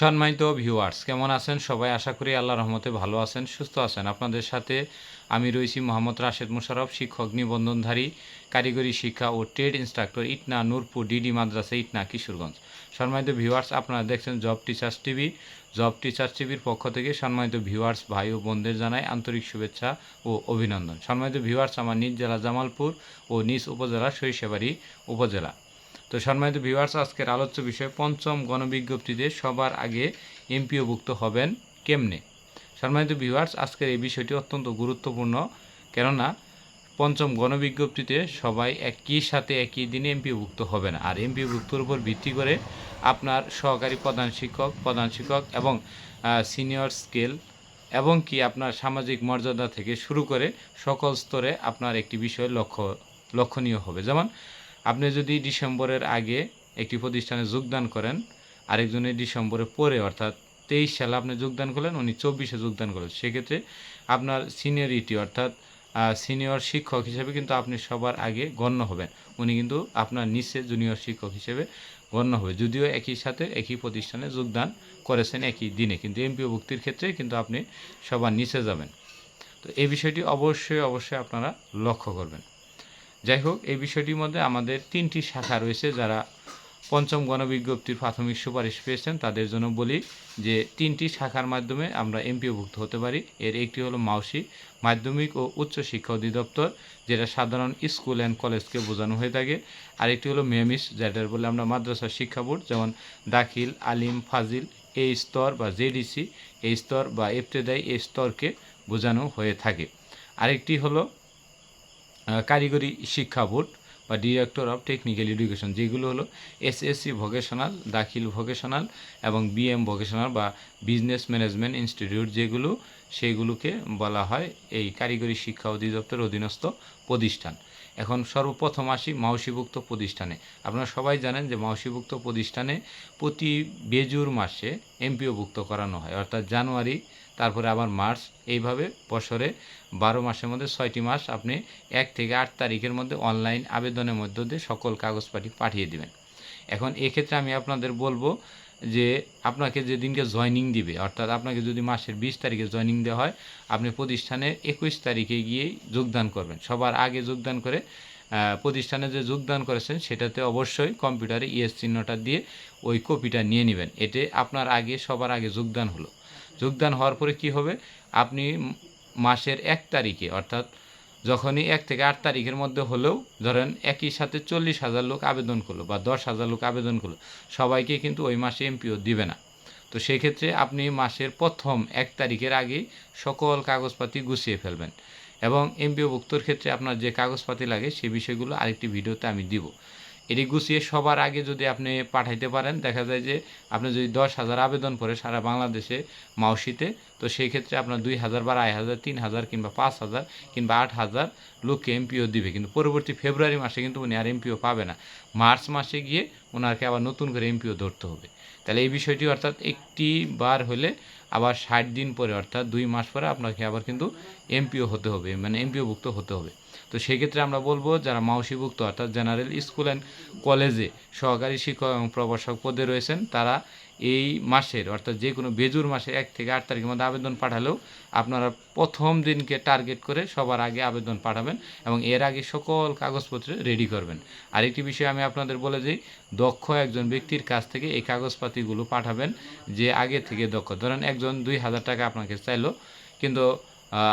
সম্মানিত ভিউয়ার্স, কেমন আছেন সবাই? আশা করি আল্লাহর রহমতে ভালো আছেন, সুস্থ আছেন। আপনাদের সাথে আমি রয়েছি মোহাম্মদ রাশেদ মোশাররফ, শিক্ষক নিবন্ধনধারী, কারিগরি শিক্ষা ও trade instructor, Itna Nurpur DD মাদ্রাসা, ইটনা, কিশোরগঞ্জ। সম্মানিত ভিউয়ার্স, আপনারা দেখছেন job teachers TV. Job teachers টিভির পক্ষ থেকে সম্মানিত ভিউয়ার্স ভাই ও বোনদের জানাই আন্তরিক শুভেচ্ছা ও অভিনন্দন। সম্মানিত ভিউয়ার্স, আমার নিজ জেলা জামালপুর ও নিজ উপজেলা সরিষাবাড়ি উপজেলা। তো সম্মানিত ভিউয়ার্স, আজকের আলোচ্য বিষয় পঞ্চম গণবিজ্ঞপ্তিতে সবার আগে এমপিওভুক্ত হবেন কেমনে। সম্মানিত ভিউয়ার্স, আজকের এই বিষয়টি অত্যন্ত গুরুত্বপূর্ণ, কেননা পঞ্চম গণবিজ্ঞপ্তিতে সবাই একই সাথে একই দিনে এমপিওভুক্ত হবে না। আর এমপিওভুক্তর উপর ভিত্তি করে আপনার সহকারী প্রধান শিক্ষক এবং সিনিয়র স্কেল এবং কি আপনার সামাজিক মর্যাদা থেকে শুরু করে সকল স্তরে আপনার একটি বিষয় লক্ষণীয় হবে। যেমন আপনি যদি ডিসেম্বরের আগে একটি প্রতিষ্ঠানে যোগদান করেন, আরেকজনের ডিসেম্বরের পরে অর্থাৎ 23 সালে আপনি যোগদান করলেন, উনি 24-এ যোগদান করলেন, সেক্ষেত্রে আপনার সিনিয়রিটি অর্থাৎ সিনিয়র শিক্ষক হিসেবে কিন্তু আপনি সবার আগে গণ্য হবেন। উনি কিন্তু আপনার নিচে জুনিয়র শিক্ষক হিসেবে গণ্য হবে, যদিও একই সাথে একই প্রতিষ্ঠানে যোগদান করেছেন একই দিনে, কিন্তু এমপিওভুক্তির ক্ষেত্রে কিন্তু আপনি সবার নিচে যাবেন। তো এই বিষয়টি অবশ্যই আপনারা লক্ষ্য করবেন। যাই হোক, এই বিষয়টির মধ্যে আমাদের 3টি শাখা রয়েছে। যারা পঞ্চম গণবিজ্ঞপ্তির প্রাথমিক সুপারিশ পেয়েছেন তাদের জন্য বলি যে 3টি শাখার মাধ্যমে আমরা এমপিওভুক্ত হতে পারি। এর একটি হলো মাউসি, মাধ্যমিক ও উচ্চ শিক্ষা অধিদপ্তর, যেটা সাধারণ স্কুল অ্যান্ড কলেজকে বোঝানো হয়ে থাকে। আরেকটি হলো মেমিস, যেটার বলে আমরা মাদ্রাসা শিক্ষা বোর্ড, যেমন দাখিল, আলিম, ফাজিল এই স্তর বা জেডিসি এই স্তর বা ইবতেদায়ী এই স্তরকে বোঝানো হয়ে থাকে। আরেকটি হলো কারিগরি শিক্ষা বোর্ড বা ডিরেক্টর অফ টেকনিক্যাল এডুকেশন, যেগুলো হলো এসএসসি ভোকেশনাল, দাখিল ভোকেশনাল এবং বিএম ভোকেশনাল বা বিজনেস ম্যানেজমেন্ট ইনস্টিটিউট, যেগুলো সেইগুলোকে বলা হয় এই কারিগরি শিক্ষা অধিদপ্তর অধীনস্থ প্রতিষ্ঠান। এখন সর্বপ্রথম আসি মাউসিভুক্ত প্রতিষ্ঠানে। আপনারা সবাই জানেন যে মাউসিভুক্ত প্রতিষ্ঠানে প্রতি বেজুর মাসে এমপিওভুক্ত করানো হয়, অর্থাৎ জানুয়ারি, তারপরে আবার মার্চ, এইভাবে বছরে 12 মাসের মধ্যে 6টি মাস আপনি 1 থেকে 8 তারিখের মধ্যে অনলাইন আবেদনের মধ্য দিয়ে সকল কাগজপাতি পাঠিয়ে দিবেন। এখন এক্ষেত্রে আমি আপনাদের বলবো যে আপনাকে যেদিনকে জয়নিং দিবে, অর্থাৎ আপনাকে যদি মাসের 20 তারিখে জয়নিং দেওয়া হয়, আপনি প্রতিষ্ঠানে 21 তারিখে গিয়েই যোগদান করবেন। সবার আগে যোগদান করে প্রতিষ্ঠানে যে যোগদান করেছেন সেটাতে অবশ্যই কম্পিউটারে ইয়েস চিহ্নটা দিয়ে ওই কপিটা নিয়ে নেবেন। এতে আপনার আগে সবার আগে যোগদান হলো। যোগদান হওয়ার পরে কি হবে, আপনি মাসের 1 তারিখে অর্থাৎ যখনই 1 থেকে 8 তারিখের মধ্যে হলেও ধরেন একই সাথে 40,000 লোক আবেদন করলো বা 10,000 লোক আবেদন করলো, সবাইকে কিন্তু ওই মাসে এমপিও দিবে না। তো সেই ক্ষেত্রে আপনি মাসের প্রথম 1 তারিখের আগেই সকল কাগজপাতি গুছিয়ে ফেলবেন। এবং এমপিওভুক্তর ক্ষেত্রে আপনার যে কাগজপাতি লাগে সেই বিষয়গুলো আরেকটি ভিডিওতে আমি দিব। এটি গুছিয়ে সবার আগে যদি আপনি পাঠাইতে পারেন, দেখা যায় যে আপনি যদি 10,000 আবেদন করে সারা বাংলাদেশে মাউসিতে, তো সেই ক্ষেত্রে আপনার 2,000 বা 2,500, 3,000 কিংবা 5,000 কিংবা 8,000 লোককে এমপিও দিবে। কিন্তু পরবর্তী ফেব্রুয়ারি মাসে কিন্তু উনি আর এমপিও পাবে না। মার্চ মাসে গিয়ে ওনাকে আবার নতুন করে এমপিও ধরতে হবে। তাহলে এই বিষয়টি অর্থাৎ একটি বার হলে আবার 60 দিন পরে অর্থাৎ 2 মাস পরে আপনাকে আবার কিন্তু এমপিও হতে হবে, মানে এমপিওভুক্ত হতে হবে। তো সেই ক্ষেত্রে আমরা বলবো যারা মাউসিভুক্ত অর্থাৎ জেনারেল স্কুল অ্যান্ড কলেজে সহকারী শিক্ষক এবং প্রভাষক পদে রয়েছেন, তারা এই মাসের অর্থাৎ যে কোনো বেজুর মাসে 1 থেকে 8 তারিখের মধ্যে আবেদন পাঠালেও আপনারা প্রথম দিনকে টার্গেট করে সবার আগে আবেদন পাঠাবেন এবং এর আগে সকল কাগজপত্র রেডি করবেন। আরেকটি বিষয় আমি আপনাদের বলে দিই, দক্ষ একজন ব্যক্তির কাছ থেকে এই কাগজপাতিগুলো পাঠাবেন যে আগে থেকে দক্ষ। ধরেন একজন 2,000 টাকা আপনাকে চাইলো, কিন্তু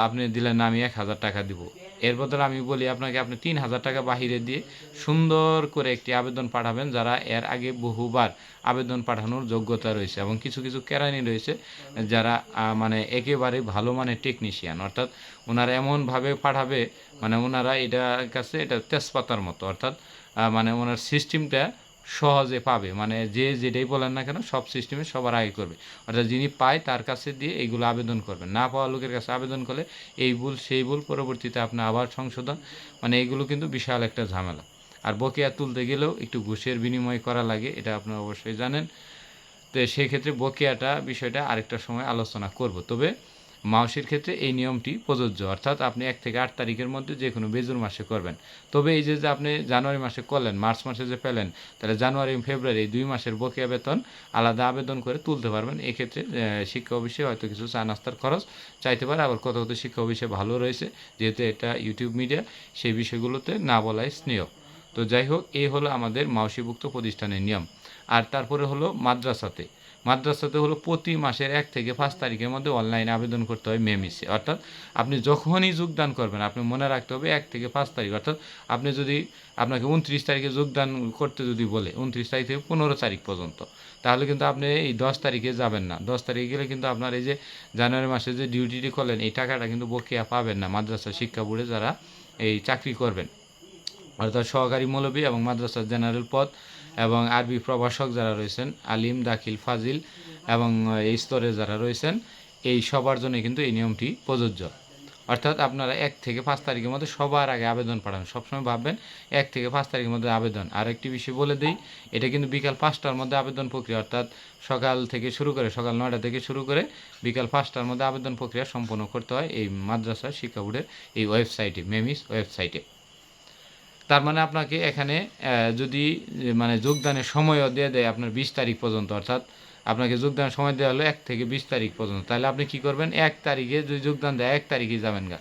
আপনি দিলেন না আমি 1,000 টাকা দিব, এর বদলে আমি বলি আপনাকে আপনি 3,000 টাকা বাহিরে দিয়ে সুন্দর করে একটি আবেদন পাঠাবেন, যারা এর আগে বহুবার আবেদন পাঠানোর যোগ্যতা রয়েছে এবং কিছু কিছু কেরানি রয়েছে যারা মানে একেবারে ভালো মানের টেকনিশিয়ান, অর্থাৎ ওনারা এমনভাবে পাঠাবে মানে ওনারা এটার কাছে এটা তেজপাতার মতো, অর্থাৎ মানে ওনার সিস্টেমটা সহজে পাবে, মানে যে যেটাই বলেন না কেন সব সিস্টেমে সবার আগে করবে, অর্থাৎ যিনি পায় তার কাছে দিয়ে এইগুলো আবেদন করবেন। না পাওয়া লোকের কাছে আবেদন করলে এই ভুল সেই ভুল, পরবর্তীতে আপনি আবার সংশোধন, মানে এইগুলো কিন্তু বিশাল একটা ঝামেলা। আর বকেয়া তুলতে গেলেও একটু ঘুষের বিনিময় করা লাগে, এটা আপনারা অবশ্যই জানেন। তো সেই ক্ষেত্রে বকেয়াটা বিষয়টা আরেকটা সময় আলোচনা করব। তবে মাউসির ক্ষেত্রে এই নিয়মটি প্রযোজ্য, অর্থাৎ আপনি 1 থেকে 8 তারিখের মধ্যে যে কোনো বেজুর মাসে করবেন। তবে এই যে আপনি জানুয়ারি মাসে করলেন, মার্চ মাসে যে পেলেন, তাহলে জানুয়ারি এবং ফেব্রুয়ারি এই 2 মাসের বকেয়া বেতন আলাদা আবেদন করে তুলতে পারবেন। এক্ষেত্রে শিক্ষা অফিসে হয়তো কিছু চা নাস্তার খরচ চাইতে পারে, আবার কত কত শিক্ষা অফিসে ভালো রয়েছে, যেহেতু এটা ইউটিউব মিডিয়া, সেই বিষয়গুলোতে না বলাই স্নেহ। তো যাই হোক, এই হলো আমাদের মাউসিভুক্ত প্রতিষ্ঠানের নিয়ম। আর তারপরে হলো মাদ্রাসাতে হলো প্রতি মাসের 1 থেকে 5 তারিখের মধ্যে অনলাইনে আবেদন করতে হয় মেমিসে। অর্থাৎ আপনি যখনই যোগদান করবেন, আপনি মনে রাখতে হবে 1 থেকে 5 তারিখ। অর্থাৎ আপনি যদি আপনাকে 29 তারিখে যোগদান করতে যদি বলে, 29 তারিখ থেকে 15 তারিখ পর্যন্ত, তাহলে কিন্তু আপনি এই 10 তারিখে যাবেন না। 10 তারিখে গেলে কিন্তু আপনার এই যে জানুয়ারি মাসে যে ডিউটিটি করলেন, এই টাকাটা কিন্তু বকেয়া পাবেন না মাদ্রাসা শিক্ষা বোর্ডে যারা এই চাকরি করবেন। অর্থাৎ সহকারী মৌলভী এবং মাদ্রাসার জেনারেল পদ এবং আরবি প্রভাষক যারা রয়েছেন, আলিম, দাখিল, ফাজিল এবং এই স্তরে যারা রয়েছেন, এই সবার জন্য কিন্তু এই নিয়মটি প্রযোজ্য। অর্থাৎ আপনারা 1 থেকে 5 তারিখের মধ্যে সবার আগে আবেদন পাঠান। সবসময় ভাববেন 1 থেকে 5 তারিখের মধ্যে আবেদন। আর একটি বিষয় বলে দিই, এটা কিন্তু বিকাল 5টার মধ্যে আবেদন প্রক্রিয়া, অর্থাৎ সকাল থেকে শুরু করে, সকাল 9টা থেকে শুরু করে বিকাল 5টার মধ্যে আবেদন প্রক্রিয়া সম্পন্ন করতে হয় এই মাদ্রাসা শিক্ষা বোর্ডের এই ওয়েবসাইটে, মেমিস ওয়েবসাইটে। তার মানে আপনাকে এখানে যদি মানে যোগদানের সময়ও দিয়ে দেয় আপনার 20 তারিখ পর্যন্ত, অর্থাৎ আপনাকে যোগদানের সময় দেওয়া হলো 1 থেকে 20 তারিখ পর্যন্ত, তাহলে আপনি কি করবেন, 1 তারিখে যদি যোগদান দেয় 1 তারিখেই যাবেন গা,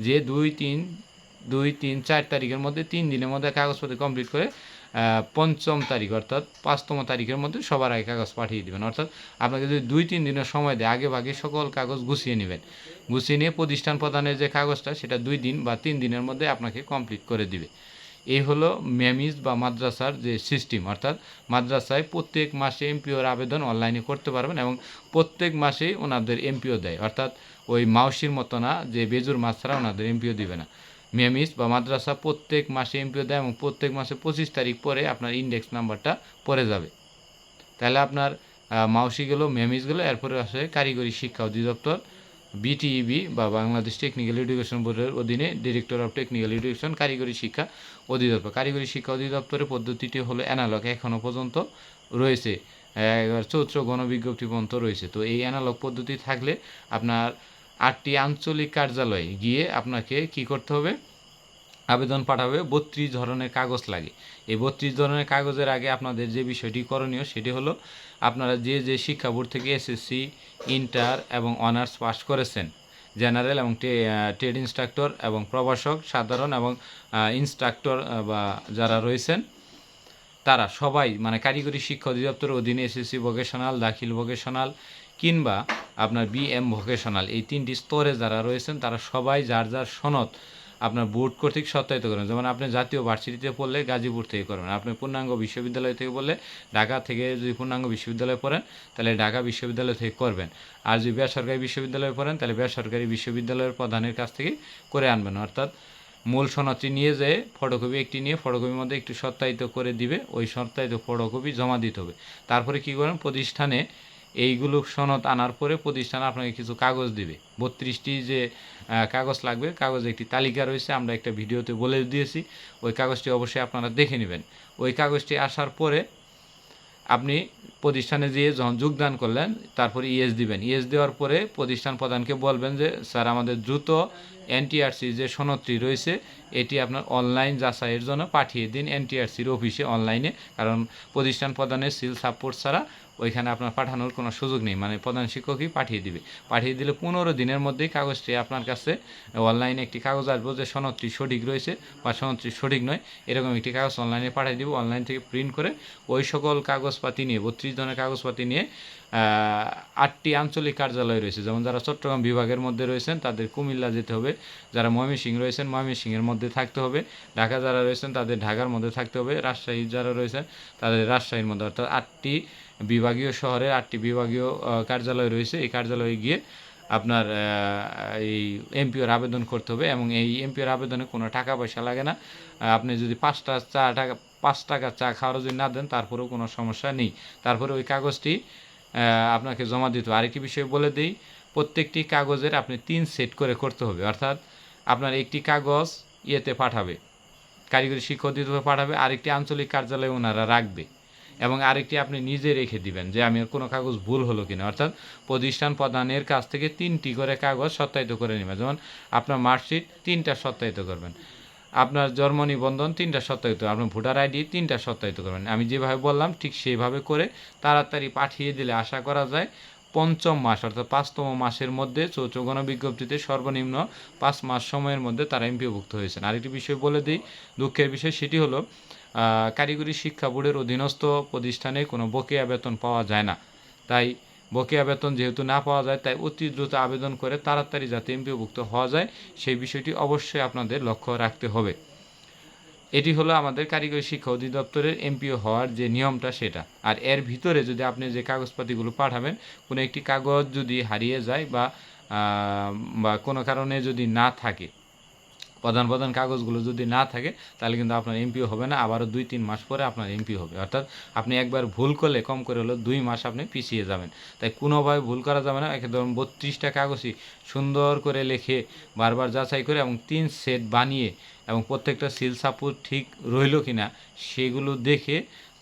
যে 2, 3, 4 তারিখের মধ্যে 3 দিনের মধ্যে কাগজপত্র কমপ্লিট করে 5ম তারিখ অর্থাৎ 5তম তারিখের মধ্যে সবার আগে কাগজ পাঠিয়ে দেবেন। অর্থাৎ আপনাকে যদি 2-3 দিনের সময় দেয়, আগে ভাগে সকল কাগজ গুছিয়ে নেবেন। গুছিয়ে নিয়ে প্রতিষ্ঠান প্রদানের যে কাগজটা, সেটা 2 দিন বা 3 দিনের মধ্যে আপনাকে কমপ্লিট করে দিবে। এই হলো মেমিজ বা মাদ্রাসার যে সিস্টেম, অর্থাৎ মাদ্রাসায় প্রত্যেক মাসে এমপিওর আবেদন অনলাইনে করতে পারবেন এবং প্রত্যেক মাসেই ওনাদের এমপিও দেয়। অর্থাৎ ওই মাউসির মতো না যে বেজুর মাস ছাড়া ওনাদের এমপিও দিবে না। মেমিজ বা মাদ্রাসা প্রত্যেক মাসে এমপিও দেয় এবং প্রত্যেক মাসে 25 তারিখ পরে আপনার ইন্ডেক্স নাম্বারটা পড়ে যাবে। তাহলে আপনার মাউসিগুলো, মেমিজগুলো, এরপরে আসে কারিগরি শিক্ষা অধিদপ্তর, বিটিইবি বা বাংলাদেশ টেকনিক্যাল এডুকেশন বোর্ডের অধীনে ডিরেক্টর অফ টেকনিক্যাল এডুকেশন কারিগরি শিক্ষা অধিদপ্তর। কারিগরি শিক্ষা অধিদপ্তরের পদ্ধতিটি হলো অ্যানালগ, এখনও পর্যন্ত রয়েছে, চৌত্র গণবিজ্ঞপ্তি পর্যন্ত রয়েছে। তো এই অ্যানালগ পদ্ধতি থাকলে আপনার 8টি আঞ্চলিক কার্যালয়ে গিয়ে আপনাকে কি করতে হবে, আবেদন পাঠাবে। 32 ধরনের কাগজ লাগে। এই 32 ধরনের কাগজের আগে আপনাদের যে বিষয়টি করণীয়, সেটি হলো আপনারা যে যে শিক্ষা বোর্ড থেকে এসএসসি, ইন্টার এবং অনার্স পাস করেছেন, জেনারেল এবং ট্রেড ইনস্ট্রাক্টর এবং প্রভাষক, সাধারণ এবং ইনস্ট্রাক্টর বা যারা রয়েছেন, তারা সবাই মানে কারিগরি শিক্ষা অধিদপ্তরের অধীনে এসএসসি ভোকেশনাল, দাখিল ভোকেশনাল কিংবা আপনার বিএম ভোকেশনাল, এই 3টি স্তরে যারা রয়েছেন, তারা সবাই যার যার সনদ আপনার বোর্ড কর্তৃক সত্যায়িত করবেন। যেমন আপনি জাতীয় ভার্সিটিতে পড়লে গাজীপুর থেকে করবেন, আপনি পূর্ণাঙ্গ বিশ্ববিদ্যালয় থেকে বললে ঢাকা থেকে, যদি পূর্ণাঙ্গ বিশ্ববিদ্যালয়ে পড়েন তাহলে ঢাকা বিশ্ববিদ্যালয় থেকে করবেন। আর যদি বেসরকারি বিশ্ববিদ্যালয়ে পড়েন তাহলে বেসরকারি বিশ্ববিদ্যালয়ের প্রধানের কাছ থেকে করে আনবেন। অর্থাৎ মূল সনদটি নিয়ে যেয়ে ফটোকপি একটি নিয়ে ফটোকপির মধ্যে একটু সত্যায়িত করে দিবে, ওই সত্যায়িত ফটোকপি জমা দিতে হবে। তারপরে কী করেন, প্রতিষ্ঠানে এইগুলো সনদ আনার পরে প্রতিষ্ঠান আপনাকে কিছু কাগজ দিবে। 32টি যে কাগজ লাগবে, কাগজে একটি তালিকা রয়েছে, আমরা একটা ভিডিওতে বলে দিয়েছি, ওই কাগজটি অবশ্যই আপনারা দেখে নেবেন। ওই কাগজটি আসার পরে আপনি প্রতিষ্ঠানে যেয়ে যখন যোগদান করলেন, তারপরে ইএস দিবেন। ইএস দেওয়ার পরে প্রতিষ্ঠান প্রধানকে বলবেন যে স্যার, আমাদের দ্রুত এনটিআরসি যে সনদটি রয়েছে, এটি আপনার অনলাইন যাচাইয়ের জন্য পাঠিয়ে দিন এনটিআরসির অফিসে অনলাইনে, কারণ প্রতিষ্ঠান প্রধানের সিল সাপোর্ট ছাড়া ওইখানে আপনার পাঠানোর কোনো সুযোগ নেই, মানে প্রধান শিক্ষকই পাঠিয়ে দিবে। পাঠিয়ে দিলে 15 দিনের মধ্যেই কাগজটি আপনার কাছে অনলাইনে একটি কাগজ আসবে যে সনদটি সঠিক রয়েছে বা সনদটি সঠিক নয়, এরকম একটি কাগজ অনলাইনে পাঠিয়ে দিব। অনলাইন থেকে প্রিন্ট করে ওই সকল কাগজপাতি নিয়ে, 32 ধরনের কাগজপাতি নিয়ে 8টি আঞ্চলিক কার্যালয় রয়েছে, যেমন যারা চট্টগ্রাম বিভাগের মধ্যে রয়েছেন তাদের কুমিল্লা যেতে হবে, যারা ময়মনসিংহ রয়েছেন ময়মনসিংহের মধ্যে থাকতে হবে, ঢাকা যারা রয়েছেন তাদের ঢাকার মধ্যে থাকতে হবে, রাজশাহী যারা রয়েছেন তাদের রাজশাহীর মধ্যে, অর্থাৎ 8টি বিভাগীয় শহরে 8টি বিভাগীয় কার্যালয় রয়েছে। এই কার্যালয়ে গিয়ে আপনার এই এমপিওর আবেদন করতে হবে এবং এই এমপিওর আবেদনে কোনো টাকা পয়সা লাগে না। আপনি যদি 5 টাকা চা খাওয়ারও যদি না দেন, তারপরেও কোনো সমস্যা নেই। তারপরে ওই কাগজটি আপনাকে জমা দিতে হবে। আরেকটি বিষয় বলে দিই, প্রত্যেকটি কাগজের আপনি 3 সেট করে করতে হবে। অর্থাৎ আপনার একটি কাগজ ইয়েতে পাঠাবে, কারিগরি শিক্ষা অধিদপ্তরে পাঠাবে, আরেকটি আঞ্চলিক কার্যালয়ে ওনারা রাখবে। এবং আরেকটি আপনি নিজে রেখে দিবেন যে আমি কোনো কাগজ ভুল হলো কিনা, অর্থাৎ প্রতিষ্ঠান প্রধানের কাছ থেকে 3টি করে কাগজ সত্যায়িত করে নেবেন। যেমন আপনার মার্কশিট 3টা সত্যায়িত করবেন, আপনার জন্ম নিবন্ধন 3টা সত্যায়িত, আপনার ভোটার আইডি 3টা সত্যায়িত করবেন। আমি যেভাবে বললাম ঠিক সেইভাবে করে তাড়াতাড়ি পাঠিয়ে দিলে আশা করা যায় পঞ্চম মাস অর্থাৎ 5তম মাসের মধ্যে চৌদ্দ গণবিজ্ঞপ্তিতে সর্বনিম্ন 5 মাস সময়ের মধ্যে তারা এমপিওভুক্ত হয়েছেন। আরেকটি বিষয় বলে দিই, দুঃখের বিষয়, সেটি হলো কারিগরি শিক্ষা বোর্ডের অধীনস্থ প্রতিষ্ঠানে কোনো বকেয়া বেতন পাওয়া যায় না। তাই বকেয়া বেতন যেহেতু না পাওয়া যায়, তাই অতি দ্রুত আবেদন করে তাড়াতাড়ি যাতে এমপিওভুক্ত হওয়া যায় সেই বিষয়টি অবশ্যই আপনাদের লক্ষ্য রাখতে হবে। এটি হলো আমাদের কারিগরি শিক্ষা অধিদপ্তরের এমপিও হওয়ার যে নিয়মটা সেটা। আর এর ভিতরে যদি আপনি যে কাগজপাতিগুলো পাঠাবেন, কোনো একটি কাগজ যদি হারিয়ে যায় বা কোনো কারণে যদি না থাকে, প্রধান কাগজগুলো যদি না থাকে, তাহলে কিন্তু আপনার এমপিও হবে না, আবারও 2-3 মাস পরে আপনার এমপিও হবে। অর্থাৎ আপনি একবার ভুল করলে কম করে হলো 2 মাস আপনি পিছিয়ে যাবেন। তাই কোনোভাবে ভুল করা যাবে না। একদম 32টা কাগজই সুন্দর করে লিখে বারবার যাচাই করে এবং 3 সেট বানিয়ে এবং প্রত্যেকটা সিল সাপোর্ট ঠিক রইল কিনা সেগুলো দেখে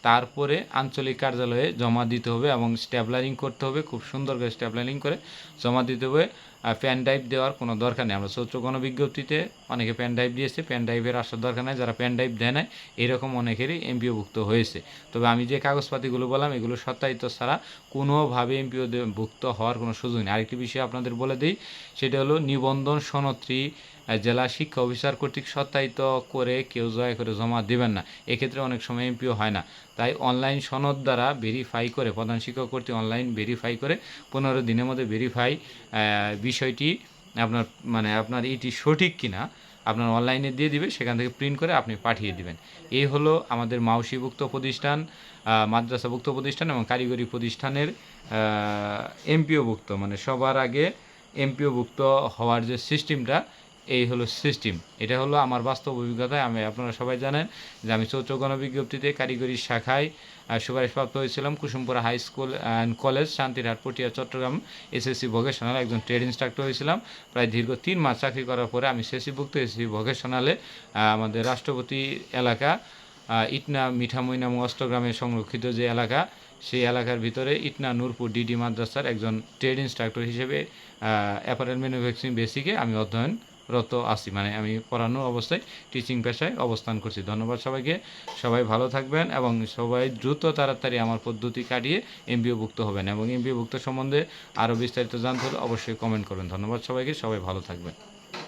তারপরে আঞ্চলিক কার্যালয়ে জমা দিতে হবে এবং স্ট্যাপলারিং করতে হবে, খুব সুন্দর করে স্ট্যাপলারিং করে জমা দিতে হবে। পেন ড্রাইভ দেওয়ার কোনো দরকার নেই। আমরা চৌদ্দ গণবিজ্ঞপ্তিতে অনেকে পেন ড্রাইভ দিয়েছে, পেন ড্রাইভের আসার দরকার নেই। যারা পেন ড্রাইভ দেয় নাই এরকম অনেকেরই এমপিওভুক্ত হয়েছে। তবে আমি যে কাগজপাতিগুলো বললাম এগুলো সত্যায়িত ছাড়া কোনোভাবে এমপিওভুক্ত হওয়ার কোনো সুযোগ নেই। আরেকটি বিষয় আপনাদের বলে দিই, সেটা হলো নিবন্ধন সনদটি জেলা শিক্ষা অফিসার কর্তৃক সত্যায়িত করে কেউ দয়া করে জমা দেবেন না। এক্ষেত্রে অনেক সময় এমপিও হয় না। তাই অনলাইন সনদ দ্বারা ভেরিফাই করে, প্রধান শিক্ষক কর্তৃক অনলাইন ভেরিফাই করে 15 দিনের মধ্যে ভেরিফাই বিষয়টি আপনার এটি সঠিক কিনা আপনার অনলাইনে দিয়ে দিবে, সেখান থেকে প্রিন্ট করে আপনি পাঠিয়ে দিবেন। এই হলো আমাদের মাউসিভুক্ত প্রতিষ্ঠান, মাদ্রাসাভুক্ত প্রতিষ্ঠান এবং কারিগরি প্রতিষ্ঠানের এমপিওভুক্ত, মানে সবার আগে এমপিওভুক্ত হওয়ার যে সিস্টেমটা, এই হলো সিস্টেম। এটা হলো আমার বাস্তব অভিজ্ঞতায়। আপনারা সবাই জানেন যে আমি চৌদ্দ গণবিজ্ঞপ্তিতে কারিগরি শাখায় সুপারিশপ্রাপ্ত হয়েছিলাম Kusumpura high school and college, Shantirhat, Patiya, Chittagong, SSC vocational একজন ট্রেড ইনস্ট্রাক্টর হয়েছিলাম। প্রায় দীর্ঘ 3 মাস চাকরি করার পরে আমি সেসিভুক্ত এসএসসি ভোকেশনালে আমাদের রাষ্ট্রপতি এলাকা ইটনা, মিঠামইন এবং অষ্টগ্রামের সংরক্ষিত যে এলাকা, সেই এলাকার ভিতরে ইটনা নূরপুর ডিডি মাদ্রাসার একজন ট্রেড ইনস্ট্রাক্টর হিসেবে অ্যাপারেল ম্যানুফ্যাকচারিং বেসিকে আমি অধ্যয়নরত আছি, মানে আমি পড়ানোর অবস্থায় টিচিং পেশায় অবস্থান করছি। ধন্যবাদ সবাইকে। সবাই ভালো থাকবেন এবং সবাই দ্রুত তাড়াতাড়ি আমার পদ্ধতি কাটিয়ে এমপিওভুক্ত হবেন এবং এমপিওভুক্ত সম্বন্ধে আরও বিস্তারিত জানতে হলে অবশ্যই কমেন্ট করবেন। ধন্যবাদ সবাইকে, সবাই ভালো থাকবেন।